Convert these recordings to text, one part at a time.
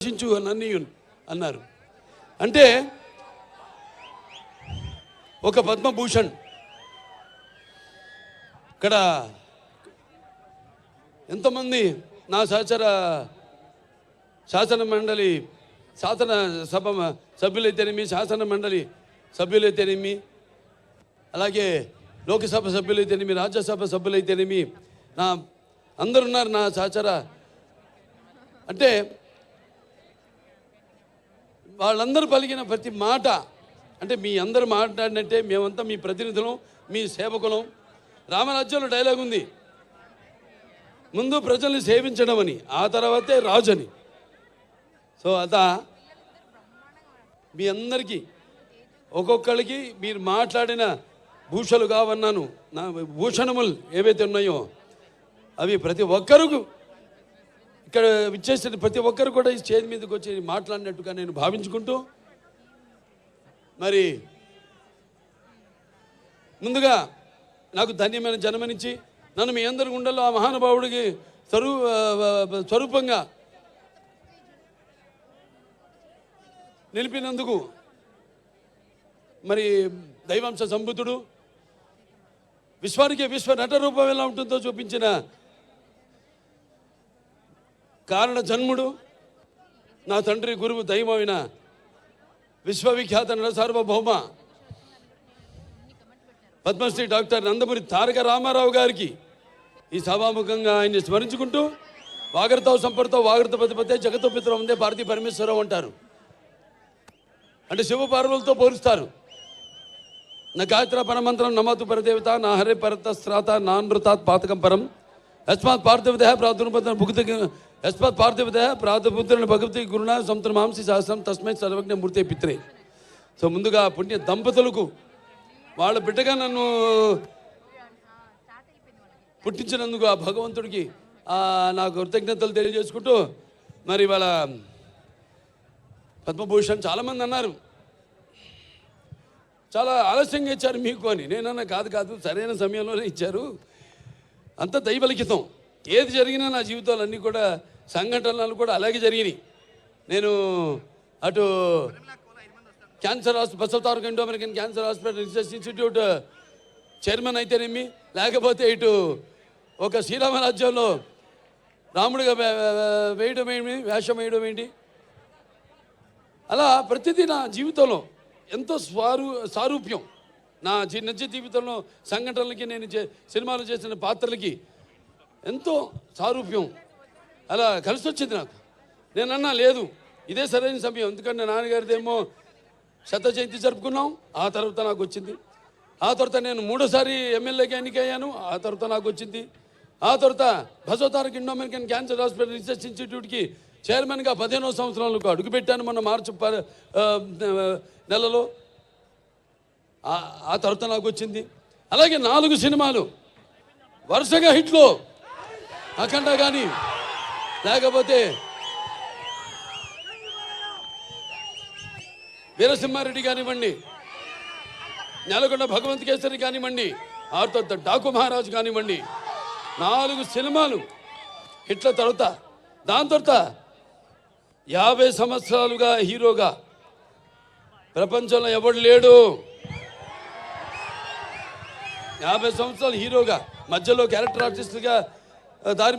సంతోషించు నన్ను అన్నారు. అంటే ఒక పద్మభూషణ్ ఇక్కడ ఎంతమంది నా సహచర శాసన మండలి శాసన సభ సభ్యులైతేనేమి, శాసన మండలి సభ్యులైతేనేమి, అలాగే లోకసభ సభ్యులైతేనేమి, రాజ్యసభ సభ్యులైతేనేమి, నా అందరున్నారు నా సహచర. అంటే వాళ్ళందరూ పలికిన ప్రతి మాట, అంటే మీ అందరూ మాట్లాడినట్టే మేమంతా మీ ప్రతినిధులం, మీ సేవకులం. రామరాజ్యంలో డైలాగ్ ఉంది, ముందు ప్రజల్ని సేవించడం అని, ఆ తర్వాతే రాజు అని. సో మీ అందరికీ ఒక్కొక్కరికి మీరు మాట్లాడిన భూషలు కావన్నాను, నా భూషణములు ఏవైతే ఉన్నాయో అవి ప్రతి ఒక్కరికి ఇక్కడ విచ్చేసిన ప్రతి ఒక్కరు కూడా ఈ స్టేజ్ మీదకి వచ్చి మాట్లాడినట్టుగా నేను భావించుకుంటూ, మరి ముందుగా నాకు ధన్యమైన జన్మనిచ్చి నన్ను మీ అందరి గుండెల్లో ఆ మహానుభావుడికి స్వరూపంగా నిలిపినందుకు, మరి దైవాంశ సంభూతుడు, విశ్వానికి విశ్వ నట రూపం ఎలా ఉంటుందో చూపించిన కారణ జన్ముడు, నా తండ్రి గురువు దైవమైన విశ్వవిఖ్యాత నట సార్వభౌమ పద్మశ్రీ డాక్టర్ నందమూరి తారక రామారావు గారికి ఈ సభాముఖంగా ఆయన్ని స్మరించుకుంటూ, వాగర్తో సంపర్తో వాగర్త పతిపతే జగతో పితరం ఉందే భారతీ పరమేశ్వరం అంటారు. అంటే శివ పార్వతులతో పోలుస్తారు. నా గాయత్ర పరమంత్రం నమతు పరదేవత నా హరే పరతస్త్రాత నానృతాత్ పాతకం పరం యస్మాత్ పార్థివదేహ ప్రాతుర్పత భుక్తి యస్మాత్ పార్థివదేహ ప్రాతుపుత్రుని భగవతి గురుణ సంతుల మాంసి సహస్రం తస్మై సర్వజ్ఞ మూర్తి పిత్రే. సో ముందుగా పుణ్య దంపతులకు వాళ్ళ బిడ్డగా నన్ను పుట్టించినందుకు ఆ భగవంతుడికి నాకు కృతజ్ఞతలు తెలియజేసుకుంటూ, మరి వాళ్ళ పద్మభూషణ్ చాలామంది అన్నారు చాలా ఆలస్యంగా ఇచ్చారు మీకు అని. నేనన్నా కాదు సరైన సమయంలోనే ఇచ్చారు. అంత దైవలిఖితం. ఏది జరిగినా నా జీవితాలు అన్నీ కూడా సంఘటనలు కూడా అలాగే జరిగినాయి. నేను అటు cancer hospital Basavataraka Indo American cancer hospital research institute chairman అయితేనేమి, లేకపోతే ఇటు ఒక శ్రీరామరాజ్యంలో రాముడిగా వేయడం ఏంటి, వేషం వేయడం ఏంటి, అలా ప్రతిదీ నా జీవితంలో ఎంతో సారూప్యం. నా నిజ జీవితంలో సంఘటనలకి నేను సినిమాలు చేసిన పాత్రలకి ఎంతో సారూప్యం అలా కలిసి వచ్చింది నాకు. నేనన్నా లేదు ఇదే సరైన సమయం, ఎందుకంటే నాన్నగారిదేమో శత జయంతి జరుపుకున్నాం, ఆ తర్వాత నాకు వచ్చింది. ఆ తర్వాత నేను 3వ ఎమ్మెల్యేగా ఎన్నికయ్యాను, ఆ తర్వాత నాకు వచ్చింది. ఆ తర్వాత Basavataraka Indo American cancer hospital research ఇన్స్టిట్యూట్కి చైర్మన్గా 15వ సంవత్సరాలకు అడుగుపెట్టాను మొన్న మార్చి నెలలో. ఆ తర్వాత నాకు వచ్చింది. అలాగే 4 సినిమాలు వరుసగా హిట్లో, అఖండ కానీ, లేకపోతే వీరసింహారెడ్డి కానివ్వండి, నెలకొండ భగవంత్ కేసరి కానివ్వండి, ఆ తర్వాత డాకు మహారాజు కానివ్వండి, 4 సినిమాలు హిట్ల తర్వాత, దాని తర్వాత 50 సంవత్సరాలుగా హీరోగా ప్రపంచంలో ఎవడు లేడు. 50 సంవత్సరాలు హీరోగా, మధ్యలో క్యారెక్టర్ ఆర్టిస్టుగా దారి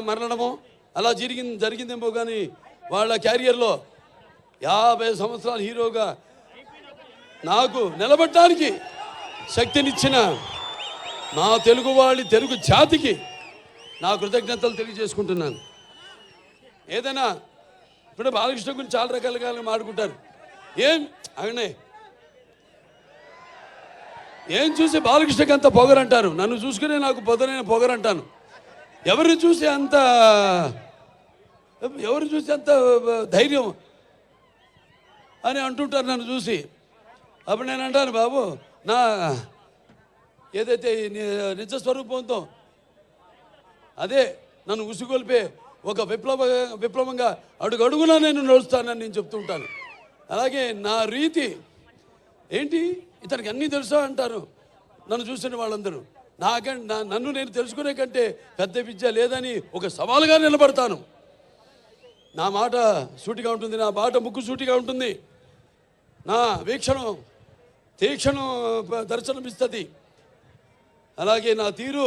మరణమో అలా జరిగిందేమో కానీ వాళ్ళ క్యారియర్లో 50 సంవత్సరాలు హీరోగా నాకు నిలబడటానికి శక్తినిచ్చిన నా తెలుగు జాతికి నా కృతజ్ఞతలు తెలియజేసుకుంటున్నాను. ఏదైనా ఇప్పుడు బాలకృష్ణ గురించి చాలా రకాలుగా మాట్లాడుకుంటారు. ఏం చూసి బాలకృష్ణకి అంత పొగరంటారు, నన్ను చూసుకునే నాకు పొదనైన పొగరంటాను. ఎవరిని చూసి అంత ధైర్యం అని అంటుంటారు నన్ను చూసి. అప్పుడు నేను అంటాను, బాబు నా ఏదైతే నిజ స్వరూపంతో అదే నన్ను ఉసిగొల్పే ఒక విప్లవంగా అడుగడుగునా నేను నడుస్తానని నేను చెప్తూ ఉంటాను. అలాగే నా రీతి ఏంటి, ఇతనికి అన్నీ తెలుసా అంటారు నన్ను చూసిన వాళ్ళందరూ. నన్ను నేను తెలుసుకునే కంటే పెద్ద విద్య లేదని ఒక సవాలుగా నిలబడతాను. నా మాట సూటిగా ఉంటుంది, నా బాట ముక్కు సూటిగా ఉంటుంది, నా వీక్షణం తీక్షణం దర్శనమిస్తుంది. అలాగే నా తీరు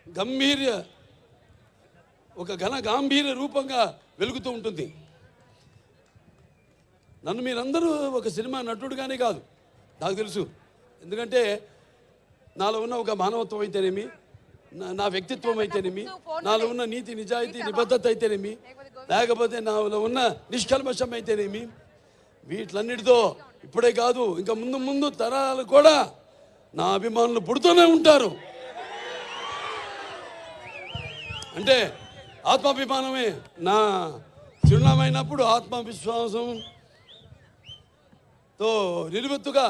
గంభీర్య ఒక గాంభీర్య రూపంగా వెలుగుతూ ఉంటుంది. నన్ను మీరందరూ ఒక సినిమా నటుడుగానే కాదు, నాకు తెలుసు. ఎందుకంటే నాలో ఉన్న ఒక మానవత్వం అయితేనేమి, నా వ్యక్తిత్వం అయితేనేమి, నాలో ఉన్న నీతి నిజాయితీ నిబద్ధత అయితేనేమి, లేకపోతే నాలో ఉన్న నిష్కల్మషం అయితేనేమి, వీటిలన్నిటితో ఇప్పుడే కాదు ఇంకా ముందు ముందు తరాలు కూడా నా అభిమానులు పుడుతూనే ఉంటారు. అంటే ఆత్మాభిమానమే నా చిరునామైనప్పుడు ఆత్మవిశ్వాసంతో నిలువెత్తుగా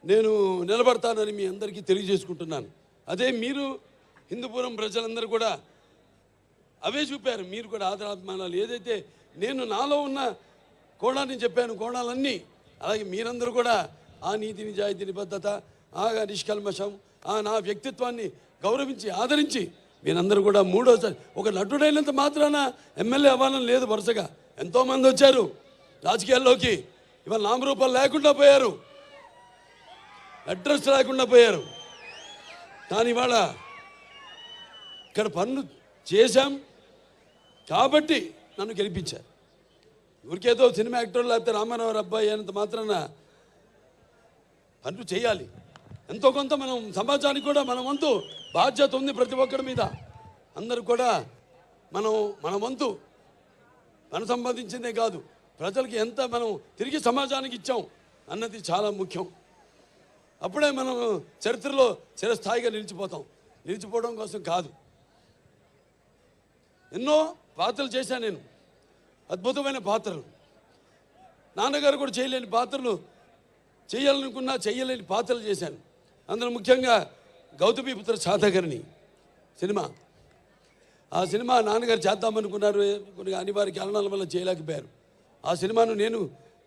నేను నిలబడతానని మీ అందరికీ తెలియజేసుకుంటున్నాను. అదే మీరు హిందూపురం ప్రజలందరూ కూడా అవే చూపారు. మీరు కూడా ఆదరాభిమానాలు ఏదైతే నేను నాలో ఉన్న కోణాన్ని చెప్పాను, కోణాలన్నీ అలాగే మీరందరూ కూడా ఆ నీతి నిజాయితీ నిబద్ధత, ఆ నిష్కల్మషం, ఆ నా వ్యక్తిత్వాన్ని గౌరవించి ఆదరించి మీరందరూ కూడా మూడోసారి ఒక నటుడైనంత మాత్రాన ఎమ్మెల్యే అవ్వాలని లేదు. వరుసగా ఎంతోమంది వచ్చారు రాజకీయాల్లోకి, ఇవాళ నామరూపాలు లేకుండా పోయారు, అడ్రస్ లేకుండా పోయారు. కానీ ఇవాళ ఇక్కడ పనులు చేశాం కాబట్టి నన్ను గెలిపించారు. ఊరికేదో సినిమా యాక్టర్ లేకపోతే రామారావు అబ్బాయి అయినంత మాత్రాన పనులు చేయాలి. ఎంతో కొంత మనం సమాజానికి కూడా మన వంతు బాధ్యత ఉంది ప్రతి ఒక్కరి మీద. అందరూ కూడా మన వంతు మనం సంపాదించిందే కాదు, ప్రజలకి ఎంత మనం తిరిగి సమాజానికి ఇచ్చాం అన్నది చాలా ముఖ్యం. అప్పుడే మనం చరిత్రలో చిరస్థాయిగా నిలిచిపోతాం. నిలిచిపోవడం కోసం కాదు. ఎన్నో పాత్రలు చేశాను నేను, అద్భుతమైన పాత్రలు. నాన్నగారు కూడా చేయలేని పాత్రలు, చేయాలనుకున్నా చేయలేని పాత్రలు చేశాను. అందులో ముఖ్యంగా గౌతమిపుత్ర శాతకర్ణి సినిమా. ఆ సినిమా నాన్నగారు చేద్దామనుకున్నారు, కొన్ని అనివార్య కారణాల వల్ల చేయలేకపోయారు. ఆ సినిమాను నేను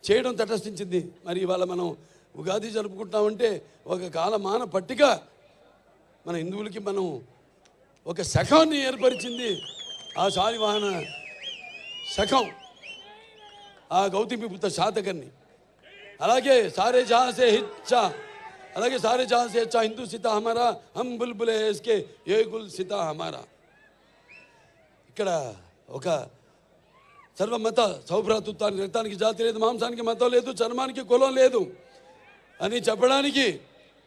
చేయడం తటస్థించింది. మరి ఇవాళ మనం ఉగాది జరుపుకుంటామంటే ఒక కాలమాన పట్టిక మన హిందువులకి మనం ఒక శకాన్ని ఏర్పరిచింది. ఆ శాలివాహన శకం ఆ గౌతమిపుత్ర శాతకర్ణి. అలాగే సారే జహాసే హిచ్చా, అలాగే సారే జహాసే హెచ్చా హిందూ సీతా హమారా, హమ్ బుల్బులే ఇస్కే ఏ గుల్ సీతా హమారా. ఇక్కడ ఒక సర్వమత సౌభ్రాతృత్వానికి, రక్తానికి జాతి లేదు, మాంసానికి మతం లేదు, చర్మానికి కులం లేదు అని చెప్పడానికి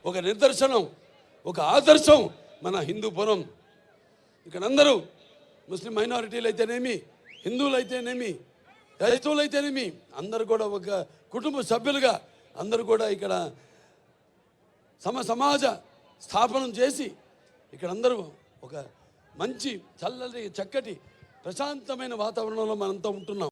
ఒక నిదర్శనం, ఒక ఆదర్శం మన హిందూపురం. ఇక్కడ అందరూ ముస్లిం మైనారిటీలు అయితేనేమి, హిందువులు అయితేనేమి, క్రైస్తవులు అయితేనేమి, అందరూ కూడా ఒక కుటుంబ సభ్యులుగా అందరూ కూడా ఇక్కడ సమాజ స్థాపనం చేసి ఇక్కడ అందరూ ఒక మంచి చల్లటి చక్కటి ప్రశాంతమైన వాతావరణంలో మనంతా ఉంటున్నాం.